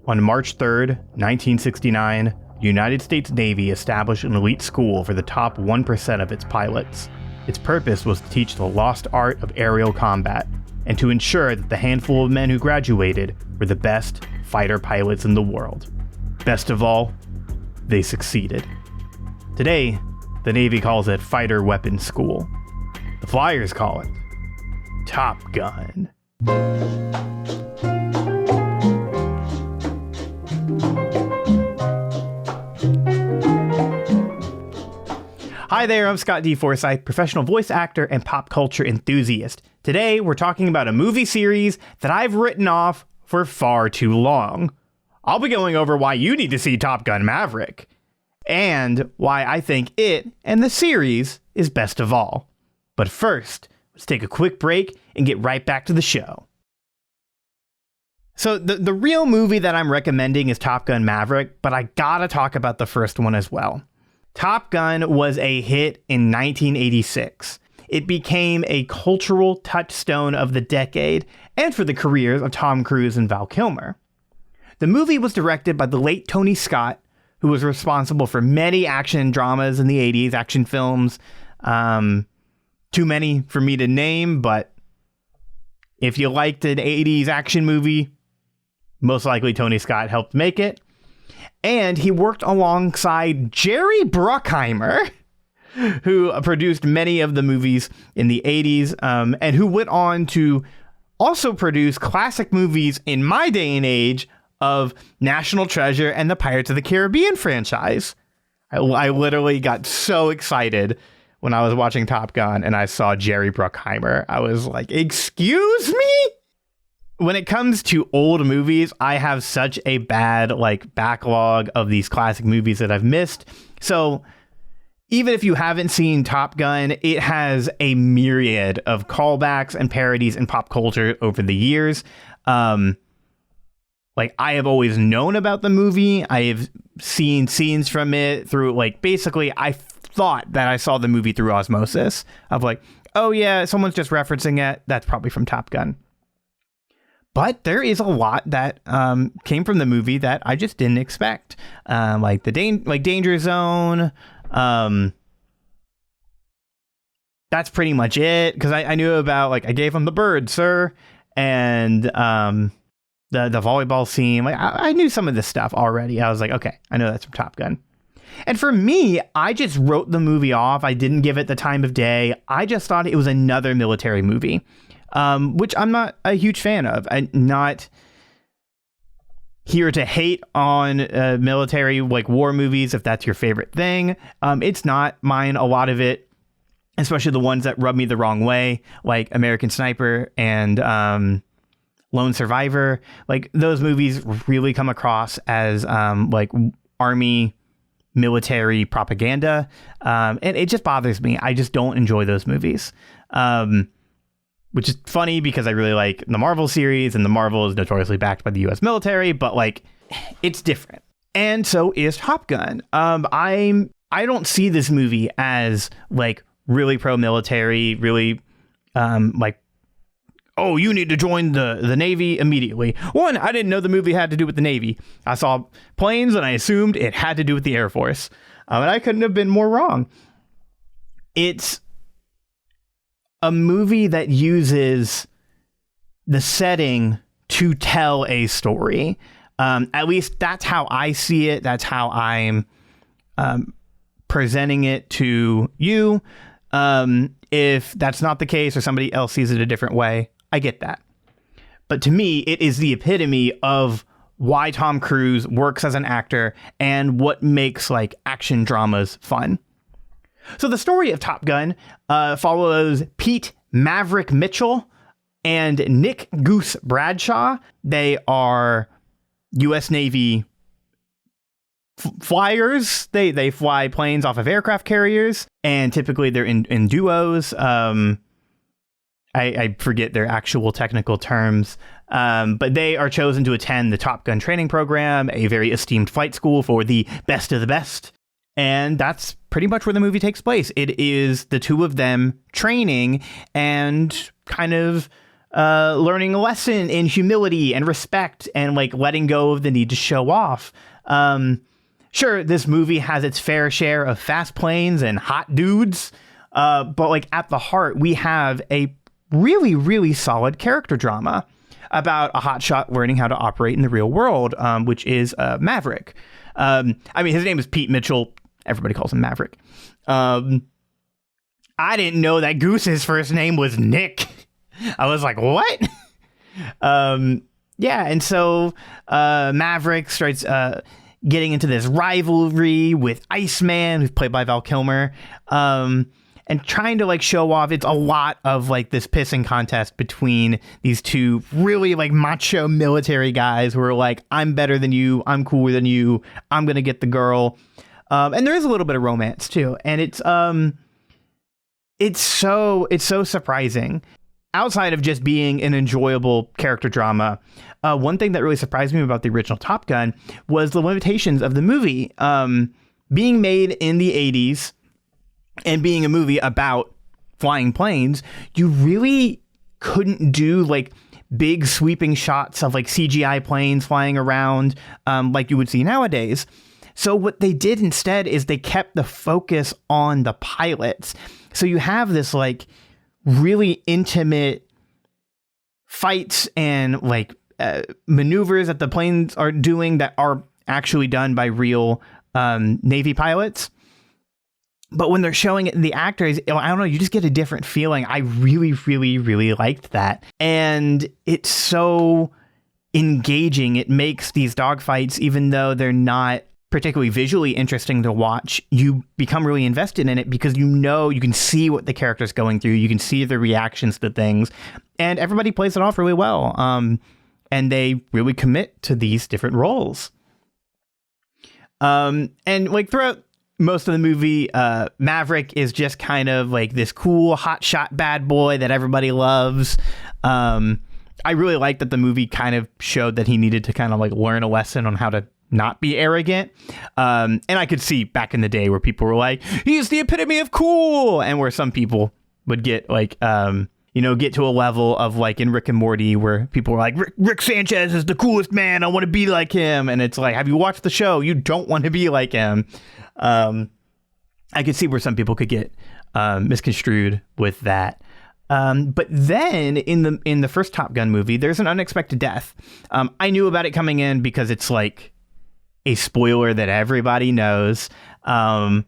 On March 3rd, 1969, the United States Navy established an elite school for the top 1% of its pilots. Its purpose was to teach the lost art of aerial combat, and to ensure that the handful of men who graduated were the best fighter pilots in the world. Best of all, they succeeded. Today, the Navy calls it Fighter Weapons School. The Flyers call it Top Gun. Hi there, I'm Scott D. Forsythe, professional voice actor and pop culture enthusiast. Today, we're talking about a movie series that I've written off for far too long. I'll be going over why you need to see Top Gun Maverick, and why I think it and the series is best of all. But first, let's take a quick break and get right back to the show. So the real movie that I'm recommending is Top Gun Maverick, but I gotta talk about the first one as well. Top Gun was a hit in 1986. It became a cultural touchstone of the decade and for the careers of Tom Cruise and Val Kilmer. The movie was directed by the late Tony Scott, who was responsible for many action dramas in the 80s, action films. Too many for me to name, but if you liked an 80s action movie, most likely Tony Scott helped make it. And he worked alongside Jerry Bruckheimer, who produced many of the movies in the 80s, and who went on to also produce classic movies in my day and age of National Treasure and the Pirates of the Caribbean franchise. I literally got so excited when I was watching Top Gun and I saw Jerry Bruckheimer. I was like, excuse me? When it comes to old movies, I have such a bad backlog of these classic movies that I've missed. So even if you haven't seen Top Gun, it has a myriad of callbacks and parodies in pop culture over the years. I have always known about the movie. I have seen scenes from it through basically I thought that I saw the movie through osmosis of oh yeah, someone's just referencing it. That's probably from Top Gun. But there is a lot that came from the movie that I just didn't expect, Danger Zone. That's pretty much it, because I knew about I gave him the bird, sir, and the volleyball scene. I knew some of this stuff already. I was like, okay, I know that's from Top Gun. And for me, I just wrote the movie off. I didn't give it the time of day. I just thought it was another military movie. Which I'm not a huge fan of. I'm not here to hate on military war movies if that's your favorite thing. It's not mine. A lot of it, especially the ones that rub me the wrong way, like American Sniper and Lone Survivor. Those movies really come across as army military propaganda, and it just bothers me. I just don't enjoy those movies. Which is funny because I really like the Marvel series, and the Marvel is notoriously backed by the U.S. military, but it's different. And so is Top Gun. I don't see this movie as really pro-military, really oh, you need to join the Navy immediately. One, I didn't know the movie had to do with the Navy. I saw planes and I assumed it had to do with the Air Force. And I couldn't have been more wrong. It's a movie that uses the setting to tell a story. At least that's how I see it. That's how I'm presenting it to you. If that's not the case or somebody else sees it a different way, I get that. But to me, it is the epitome of why Tom Cruise works as an actor and what makes action dramas fun. So the story of Top Gun follows Pete Maverick Mitchell and Nick Goose Bradshaw. They are U.S. Navy flyers. They fly planes off of aircraft carriers, and typically they're in duos. I forget their actual technical terms, but they are chosen to attend the Top Gun training program, a very esteemed flight school for the best of the best. And that's pretty much where the movie takes place. It is the two of them training and kind of learning a lesson in humility and respect and like letting go of the need to show off. Sure, this movie has its fair share of fast planes and hot dudes, but like at the heart, we have a really, really solid character drama about a hotshot learning how to operate in the real world, which is Maverick. I mean, his name is Pete Mitchell. Everybody calls him Maverick. I didn't know that Goose's first name was Nick. I was like, what? Yeah, and so Maverick starts getting into this rivalry with Iceman, who's played by Val Kilmer, and trying to like show off. It's a lot of like this pissing contest between these two really like macho military guys who are like, I'm better than you, I'm cooler than you, I'm gonna get the girl. And there is a little bit of romance too, and it's so surprising. Outside of just being an enjoyable character drama, one thing that really surprised me about the original Top Gun was the limitations of the movie. Being made in the 80s and being a movie about flying planes, you really couldn't do like big sweeping shots of like CGI planes flying around like you would see nowadays. So what they did instead is they kept the focus on the pilots. So you have this like really intimate fights and like maneuvers that the planes are doing that are actually done by real Navy pilots. But when they're showing it in the actors, I don't know, you just get a different feeling. I really, really, really liked that. And it's so engaging. It makes these dogfights, even though they're not particularly visually interesting to watch, you become really invested in it because you know you can see what the character's going through. You can see their reactions to things. And everybody plays it off really well. And they really commit to these different roles. And like throughout most of the movie, Maverick is just kind of like this cool hotshot bad boy that everybody loves. I really like that the movie kind of showed that he needed to kind of like learn a lesson on how to not be arrogant. And I could see back in the day where people were like, he's the epitome of cool. And where some people would get like, get to a level of like in Rick and Morty where people were like, Rick Sanchez is the coolest man. I want to be like him. And it's like, have you watched the show? You don't want to be like him. I could see where some people could get misconstrued with that. But then in the first Top Gun movie, there's an unexpected death. I knew about it coming in because it's like a spoiler that everybody knows. But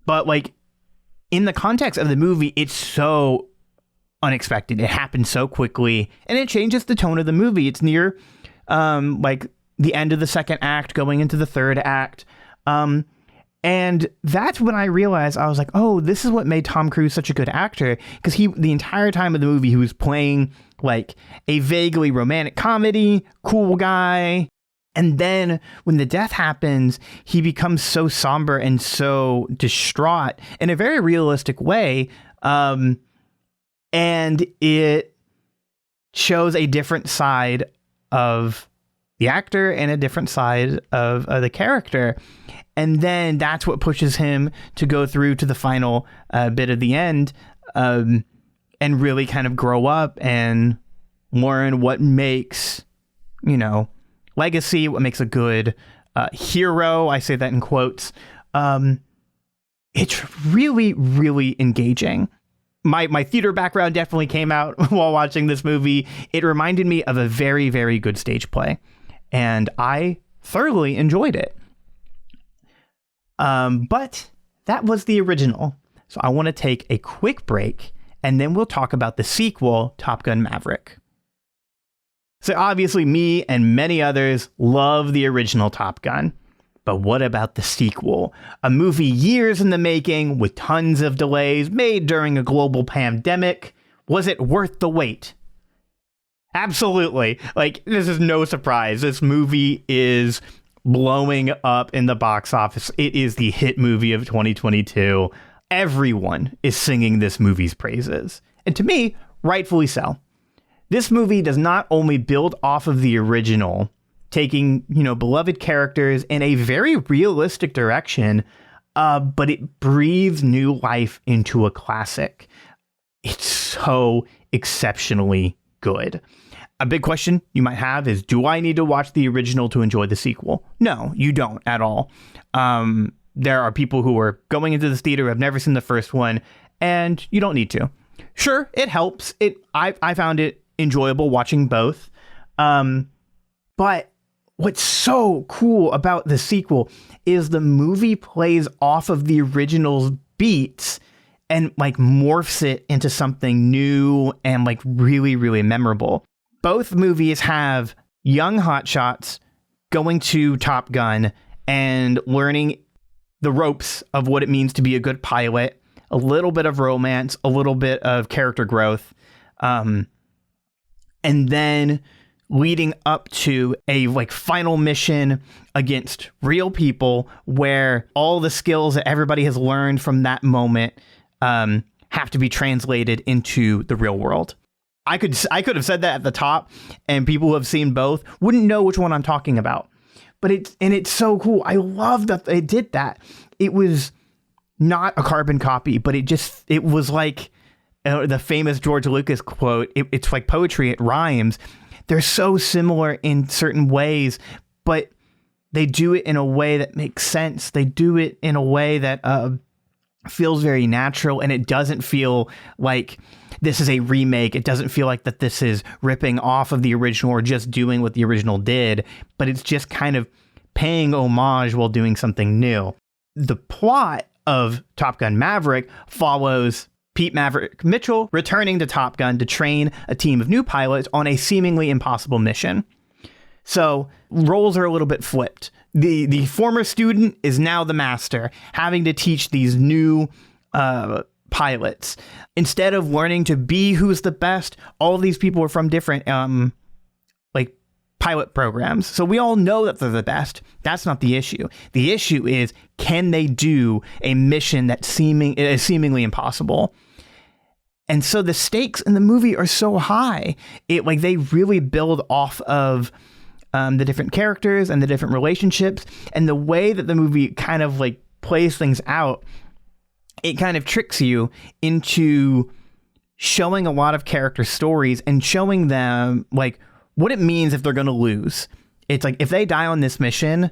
like in the context of the movie, it's so unexpected. It happens so quickly and it changes the tone of the movie. It's near like the end of the second act going into the third act. And that's when I realized, I was like, oh, this is what made Tom Cruise such a good actor. Because the entire time of the movie, he was playing like a vaguely romantic comedy, cool guy. And then when the death happens, he becomes so somber and so distraught in a very realistic way. And it shows a different side of the actor and a different side of the character. And then that's what pushes him to go through to the final bit of the end and really kind of grow up and learn what makes, legacy, what makes a good hero. I say that in quotes. It's really, really engaging. My theater background definitely came out while watching this movie. It reminded me of a very, very good stage play. And I thoroughly enjoyed it. But that was the original. So I want to take a quick break and then we'll talk about the sequel, Top Gun Maverick. So obviously me and many others love the original Top Gun. But what about the sequel? A movie years in the making with tons of delays made during a global pandemic. Was it worth the wait? Absolutely. Like, this is no surprise. This movie is blowing up in the box office. It is the hit movie of 2022. Everyone is singing this movie's praises. And to me, rightfully so. This movie does not only build off of the original, taking, beloved characters in a very realistic direction, but it breathes new life into a classic. It's so exceptionally good. A big question you might have is, do I need to watch the original to enjoy the sequel? No, you don't at all. There are people who are going into this theater who have never seen the first one, and you don't need to. Sure, it helps. I found it enjoyable watching both. But what's so cool about the sequel is the movie plays off of the original's beats and like morphs it into something new and like really, really memorable. Both movies have young hotshots going to Top Gun and learning the ropes of what it means to be a good pilot, a little bit of romance, a little bit of character growth, and then leading up to a like final mission against real people where all the skills that everybody has learned from that moment have to be translated into the real world. I could have said that at the top, and people who have seen both wouldn't know which one I'm talking about. But it's so cool. I love that they did that. It was not a carbon copy, but it was like the famous George Lucas quote. It's like poetry. It rhymes. They're so similar in certain ways, but they do it in a way that makes sense. They do it in a way that feels very natural, and it doesn't feel like this is a remake. It doesn't feel like that this is ripping off of the original or just doing what the original did, but it's just kind of paying homage while doing something new. The plot of Top Gun Maverick follows Pete Maverick Mitchell returning to Top Gun to train a team of new pilots on a seemingly impossible mission. So roles are a little bit flipped. The former student is now the master, having to teach these new pilots. Instead of learning to be who's the best, all of these people are from different like pilot programs. So we all know that they're the best. That's not the issue. The issue is, can they do a mission that's seemingly impossible? And so the stakes in the movie are so high. They really build off of the different characters and the different relationships, and the way that the movie kind of like plays things out. It kind of tricks you into showing a lot of character stories and showing them like what it means if they're going to lose. It's like, if they die on this mission,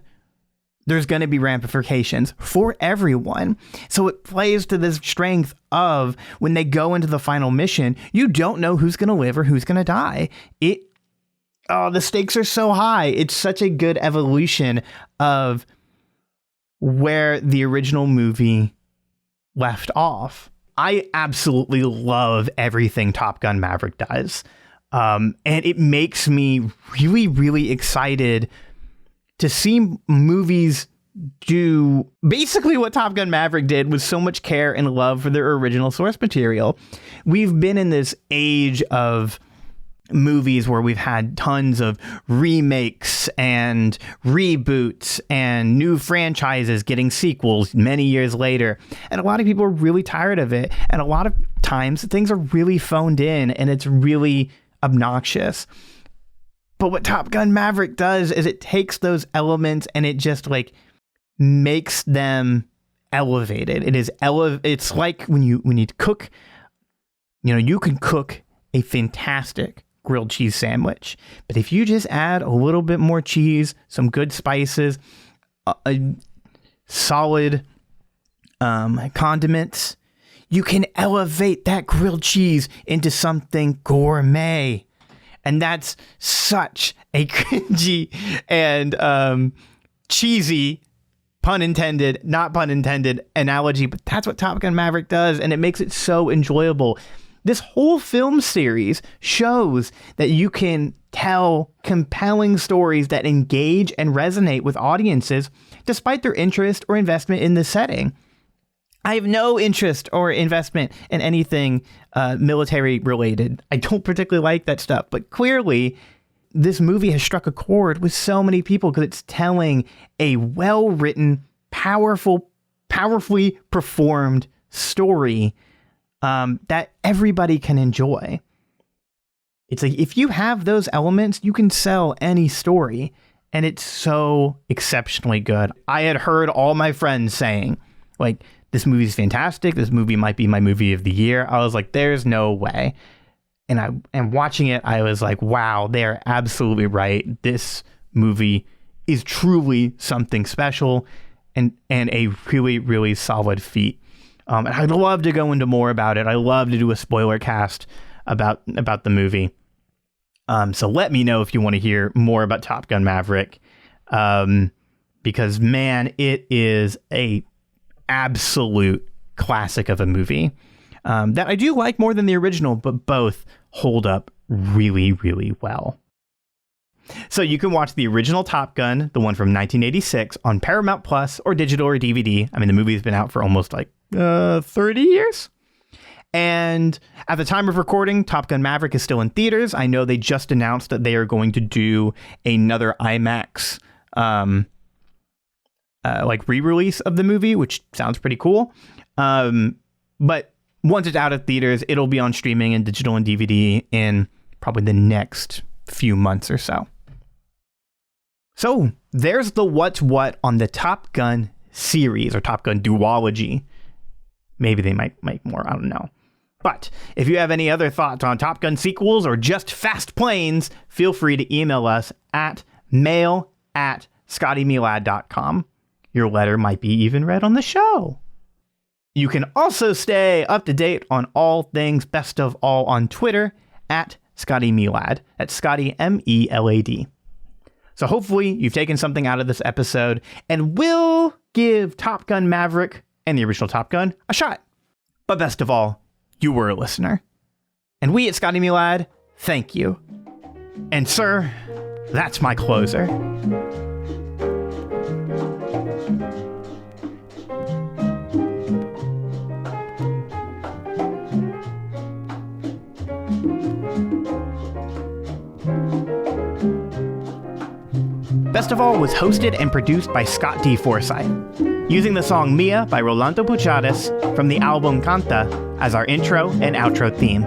there's going to be ramifications for everyone. So it plays to this strength of when they go into the final mission, you don't know who's going to live or who's going to die. The stakes are so high. It's such a good evolution of where the original movie left off. I absolutely love everything Top Gun Maverick does. And it makes me really, really excited to see movies do basically what Top Gun Maverick did with so much care and love for their original source material. We've been in this age of movies where we've had tons of remakes and reboots and new franchises getting sequels many years later. And a lot of people are really tired of it. And a lot of times things are really phoned in and it's really obnoxious. But what Top Gun Maverick does is it takes those elements and it just like makes them elevated. It's like when you cook, you can cook a fantastic grilled cheese sandwich, but if you just add a little bit more cheese, some good spices, solid condiments, you can elevate that grilled cheese into something gourmet. And that's such a cringy and cheesy, pun intended, not pun intended, analogy, but that's what Top Gun Maverick does, and it makes it so enjoyable. This whole film series shows that you can tell compelling stories that engage and resonate with audiences despite their interest or investment in the setting. I have no interest or investment in anything military related. I don't particularly like that stuff, but clearly this movie has struck a chord with so many people because it's telling a well-written, powerfully performed story that everybody can enjoy. It's like, if you have those elements, you can sell any story, and it's so exceptionally good. I had heard all my friends saying, like, this movie's fantastic. This movie might be my movie of the year. I was like, there's no way. and watching it, I was like, wow, they are absolutely right. This movie is truly something special and a really, really solid feat. And I'd love to go into more about it. I love to do a spoiler cast about the movie. So let me know if you want to hear more about Top Gun Maverick. Because man, it is a absolute classic of a movie that I do like more than the original, but both hold up really, really well. So you can watch the original Top Gun, the one from 1986, on Paramount Plus or digital or DVD. I mean, the movie's been out for almost 30 years. And at the time of recording, Top Gun Maverick is still in theaters. I know they just announced that they are going to do another IMAX re-release of the movie, which sounds pretty cool. But once it's out of theaters, it'll be on streaming and digital and DVD in probably the next few months or so. So there's the what's what on the Top Gun series, or Top Gun duology. Maybe they might make more, I don't know. But if you have any other thoughts on Top Gun sequels or just fast planes, feel free to email us at mail@ScottyMeLad.com. Your letter might be even read on the show. You can also stay up to date on all things Best of All on Twitter at ScottyMeLad. That's Scotty MELAD. So hopefully you've taken something out of this episode and will give Top Gun Maverick and the original Top Gun a shot. But best of all, you were a listener. And we at ScottyMeLad thank you. And sir, that's my closer. Best of All was hosted and produced by Scott D. Forsythe, using the song Mia by Rolando Puchades from the album Canta as our intro and outro theme.